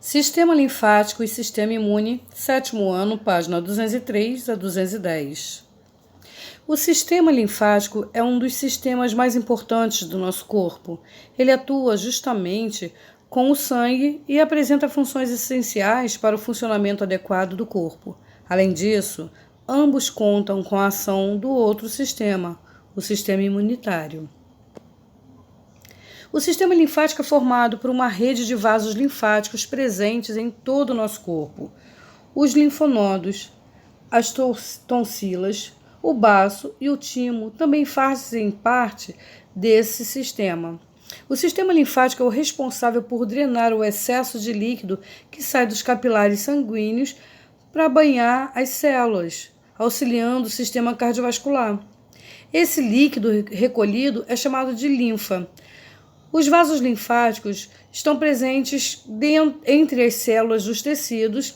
Sistema linfático e sistema imune, 7º ano, página 203 a 210. O sistema linfático é um dos sistemas mais importantes do nosso corpo. Ele atua justamente com o sangue e apresenta funções essenciais para o funcionamento adequado do corpo. Além disso, ambos contam com a ação do outro sistema, o sistema imunitário. O sistema linfático é formado por uma rede de vasos linfáticos presentes em todo o nosso corpo. Os linfonodos, as tonsilas, o baço e o timo também fazem parte desse sistema. O sistema linfático é o responsável por drenar o excesso de líquido que sai dos capilares sanguíneos para banhar as células, auxiliando o sistema cardiovascular. Esse líquido recolhido é chamado de linfa. Os vasos linfáticos estão presentes entre as células dos tecidos,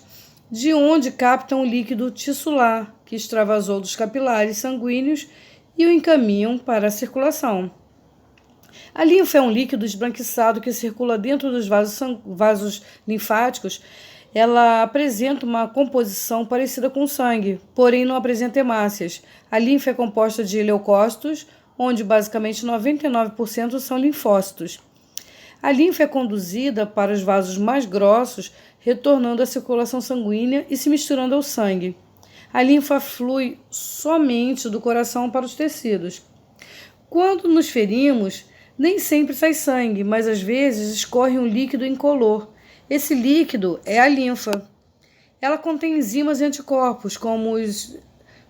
de onde captam o líquido tissular, que extravasou dos capilares sanguíneos e o encaminham para a circulação. A linfa é um líquido esbranquiçado que circula dentro dos vasos linfáticos. Ela apresenta uma composição parecida com o sangue, porém não apresenta hemácias. A linfa é composta de leucócitos, onde basicamente 99% são linfócitos. A linfa é conduzida para os vasos mais grossos, retornando à circulação sanguínea e se misturando ao sangue. A linfa flui somente do coração para os tecidos. Quando nos ferimos, nem sempre sai sangue, mas às vezes escorre um líquido incolor. Esse líquido é a linfa. Ela contém enzimas e anticorpos, como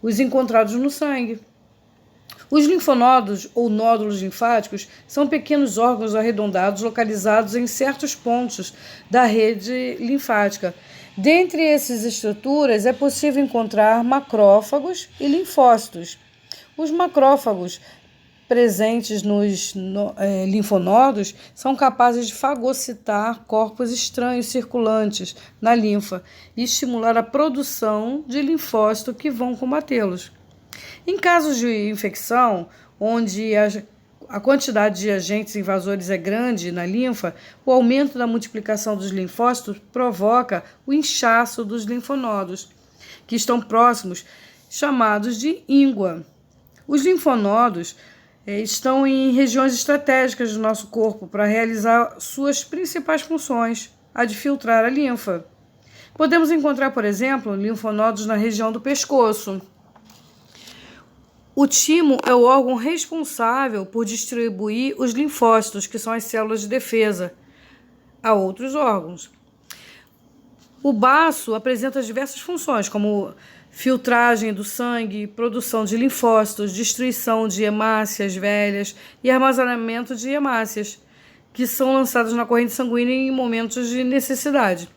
os encontrados no sangue. Os linfonodos ou nódulos linfáticos são pequenos órgãos arredondados localizados em certos pontos da rede linfática. Dentre essas estruturas é possível encontrar macrófagos e linfócitos. Os macrófagos presentes nos linfonodos são capazes de fagocitar corpos estranhos circulantes na linfa e estimular a produção de linfócitos que vão combatê-los. Em casos de infecção, onde a quantidade de agentes invasores é grande na linfa, o aumento da multiplicação dos linfócitos provoca o inchaço dos linfonodos, que estão próximos, chamados de íngua. Os linfonodos estão em regiões estratégicas do nosso corpo para realizar suas principais funções, a de filtrar a linfa. Podemos encontrar, por exemplo, linfonodos na região do pescoço. O timo é o órgão responsável por distribuir os linfócitos, que são as células de defesa, a outros órgãos. O baço apresenta diversas funções, como filtragem do sangue, produção de linfócitos, destruição de hemácias velhas e armazenamento de hemácias, que são lançadas na corrente sanguínea em momentos de necessidade.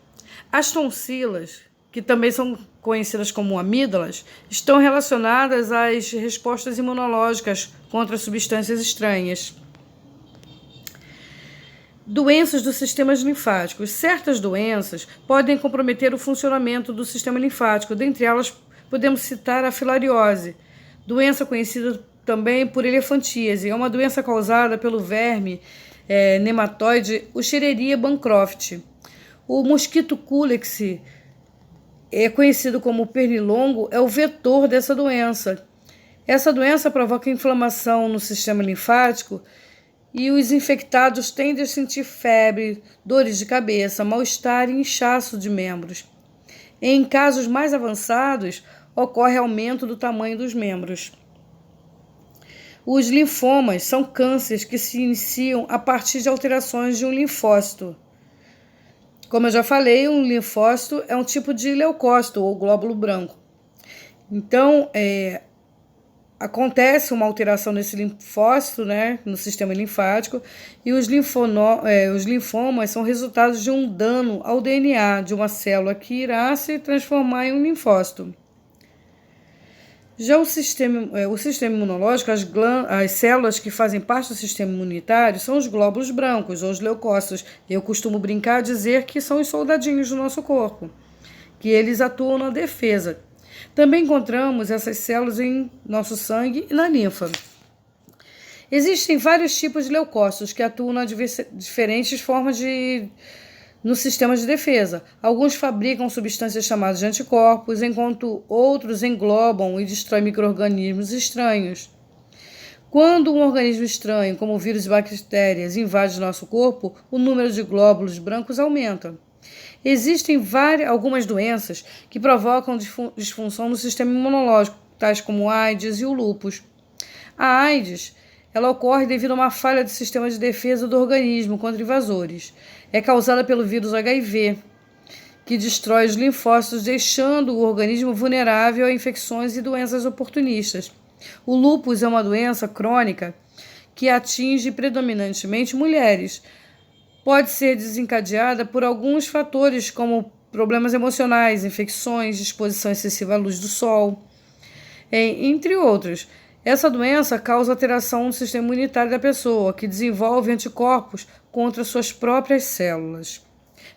As tonsilas, que também são conhecidas como amígdalas, estão relacionadas às respostas imunológicas contra substâncias estranhas. Doenças dos sistemas linfáticos. Certas doenças podem comprometer o funcionamento do sistema linfático. Dentre elas, podemos citar a filariose, doença conhecida também por elefantíase. É uma doença causada pelo verme nematóide, o Escherichia bancroft. O mosquito culex, conhecido como pernilongo, é o vetor dessa doença. Essa doença provoca inflamação no sistema linfático e os infectados tendem a sentir febre, dores de cabeça, mal-estar e inchaço de membros. Em casos mais avançados, ocorre aumento do tamanho dos membros. Os linfomas são cânceres que se iniciam a partir de alterações de um linfócito. Como eu já falei, um linfócito é um tipo de leucócito ou glóbulo branco. Então, acontece uma alteração nesse linfócito, no sistema linfático, e os linfomas são resultados de um dano ao DNA de uma célula que irá se transformar em um linfócito. Já o sistema imunológico, as células que fazem parte do sistema imunitário são os glóbulos brancos, ou os leucócitos. Eu costumo brincar dizer que são os soldadinhos do nosso corpo, que eles atuam na defesa. Também encontramos essas células em nosso sangue e na linfa. Existem vários tipos de leucócitos que atuam nas diferentes formas no sistema de defesa. Alguns fabricam substâncias chamadas de anticorpos, enquanto outros englobam e destroem micro-organismos estranhos. Quando um organismo estranho, como vírus e bactérias, invade nosso corpo, o número de glóbulos brancos aumenta. Existem algumas doenças que provocam disfunção no sistema imunológico, tais como a AIDS e o lúpus. A AIDS, ela ocorre devido a uma falha do sistema de defesa do organismo contra invasores. É causada pelo vírus HIV, que destrói os linfócitos, deixando o organismo vulnerável a infecções e doenças oportunistas. O lúpus é uma doença crônica que atinge predominantemente mulheres. Pode ser desencadeada por alguns fatores, como problemas emocionais, infecções, exposição excessiva à luz do sol, entre outros. Essa doença causa alteração no sistema imunitário da pessoa, que desenvolve anticorpos contra suas próprias células.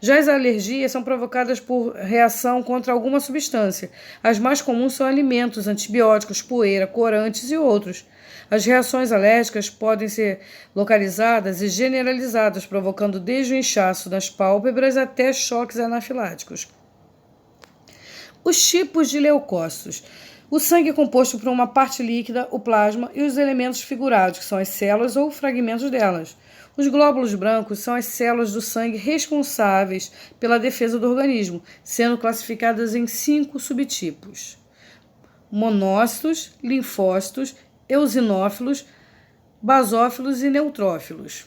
Já as alergias são provocadas por reação contra alguma substância. As mais comuns são alimentos, antibióticos, poeira, corantes e outros. As reações alérgicas podem ser localizadas e generalizadas, provocando desde o inchaço das pálpebras até choques anafiláticos. Os tipos de leucócitos. O sangue é composto por uma parte líquida, o plasma, e os elementos figurados, que são as células ou fragmentos delas. Os glóbulos brancos são as células do sangue responsáveis pela defesa do organismo, sendo classificadas em 5 subtipos: monócitos, linfócitos, eosinófilos, basófilos e neutrófilos.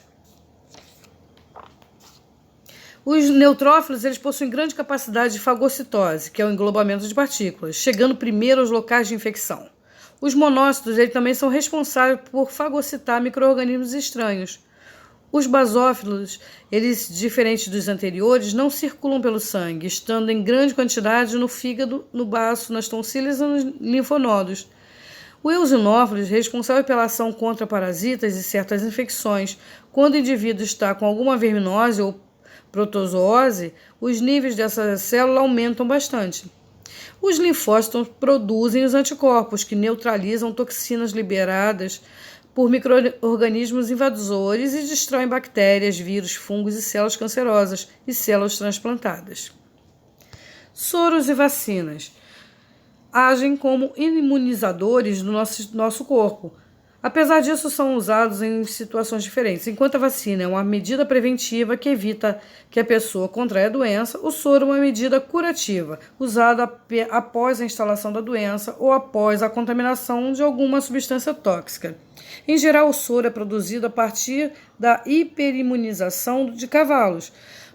Os neutrófilos eles possuem grande capacidade de fagocitose, que é o englobamento de partículas, chegando primeiro aos locais de infecção. Os monócitos eles também são responsáveis por fagocitar micro-organismos estranhos. Os basófilos, eles, diferentes dos anteriores, não circulam pelo sangue, estando em grande quantidade no fígado, no baço, nas tonsilhas e nos linfonodos. O eosinófilo é responsável pela ação contra parasitas e certas infecções. Quando o indivíduo está com alguma verminose ou protozoose, os níveis dessa célula aumentam bastante. Os linfócitos produzem os anticorpos, que neutralizam toxinas liberadas por micro-organismos invasores e destroem bactérias, vírus, fungos e células cancerosas e células transplantadas. Soros e vacinas agem como imunizadores do nosso corpo. Apesar disso, são usados em situações diferentes. Enquanto a vacina é uma medida preventiva que evita que a pessoa contraia a doença, o soro é uma medida curativa, usada após a instalação da doença ou após a contaminação de alguma substância tóxica. Em geral, o soro é produzido a partir da hiperimunização de cavalos.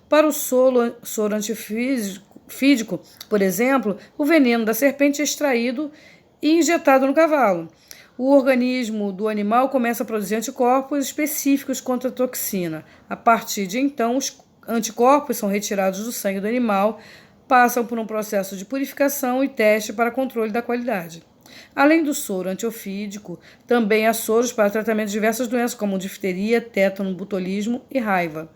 Para o soro antifídico, por exemplo, o veneno da serpente é extraído e injetado no cavalo. O organismo do animal começa a produzir anticorpos específicos contra a toxina. A partir de então, os anticorpos são retirados do sangue do animal, passam por um processo de purificação e teste para controle da qualidade. Além do soro antiofídico, também há soros para tratamento de diversas doenças, como difteria, tétano, botulismo e raiva.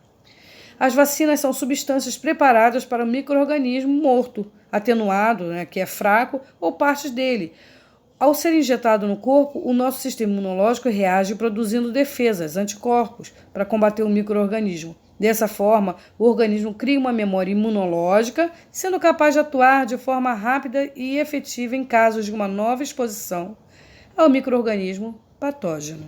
As vacinas são substâncias preparadas para o micro-organismo morto, atenuado, que é fraco, ou partes dele. Ao ser injetado no corpo, o nosso sistema imunológico reage produzindo defesas, anticorpos, para combater o micro-organismo. Dessa forma, o organismo cria uma memória imunológica, sendo capaz de atuar de forma rápida e efetiva em casos de uma nova exposição ao micro-organismo patógeno.